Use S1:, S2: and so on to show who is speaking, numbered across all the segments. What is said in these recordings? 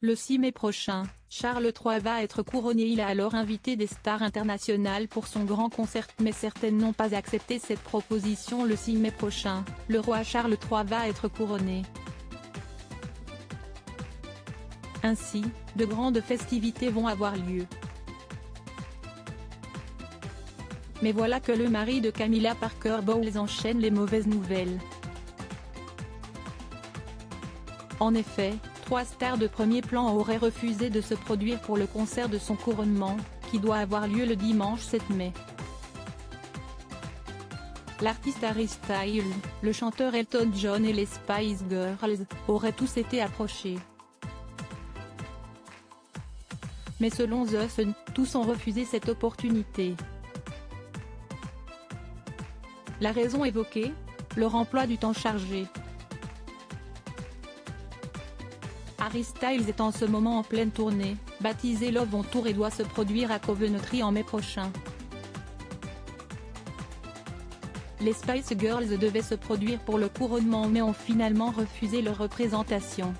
S1: Le 6 mai prochain, Charles III va être couronné. Il a alors invité des stars internationales pour son grand concert, mais certaines n'ont pas accepté cette proposition. Le 6 mai prochain, le roi Charles III va être couronné. Ainsi, de grandes festivités vont avoir lieu. Mais voilà que le mari de Camilla Parker Bowles enchaîne les mauvaises nouvelles. En effet, 3 stars de premier plan auraient refusé de se produire pour le concert de son couronnement, qui doit avoir lieu le dimanche 7 mai. L'artiste Harry Styles, le chanteur Elton John et les Spice Girls auraient tous été approchés. Mais selon The Sun, tous ont refusé cette opportunité. La raison évoquée ? Leur emploi du temps chargé. Harry Styles est en ce moment en pleine tournée, baptisée Love on Tour, et doit se produire à Coventry en mai prochain. Les Spice Girls devaient se produire pour le couronnement mais ont finalement refusé leur représentation.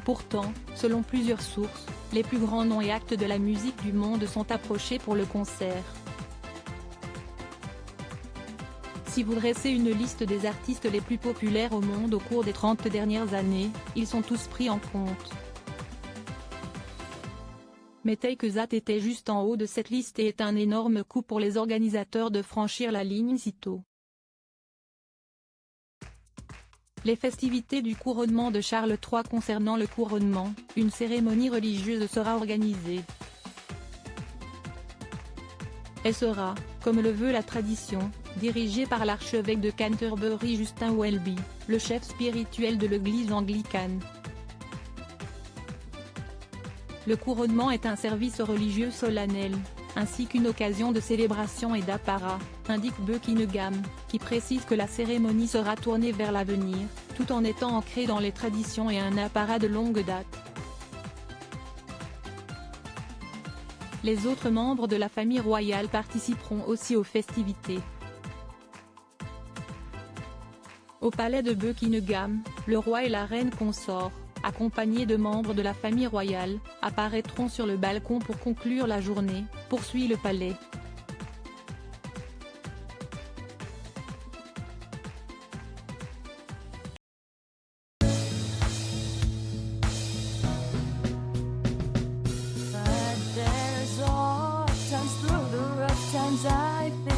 S1: Pourtant, selon plusieurs sources, les plus grands noms et actes de la musique du monde sont approchés pour le concert. Si vous dressez une liste des artistes les plus populaires au monde au cours des 30 dernières années, ils sont tous pris en compte. Mais Take That était juste en haut de cette liste et est un énorme coup pour les organisateurs de franchir la ligne si tôt. Les festivités du couronnement de Charles III. Concernant le couronnement, une cérémonie religieuse sera organisée. Elle sera, comme le veut la tradition, dirigée par l'archevêque de Canterbury Justin Welby, le chef spirituel de l'église anglicane. Le couronnement est un service religieux solennel, ainsi qu'une occasion de célébration et d'apparat, indique Buckingham, qui précise que la cérémonie sera tournée vers l'avenir, tout en étant ancrée dans les traditions et un apparat de longue date. Les autres membres de la famille royale participeront aussi aux festivités. Au palais de Buckingham, le roi et la reine consort, accompagnés de membres de la famille royale, apparaîtront sur le balcon pour conclure la journée, poursuit le palais.
S2: But there's all times through the rough times I've been.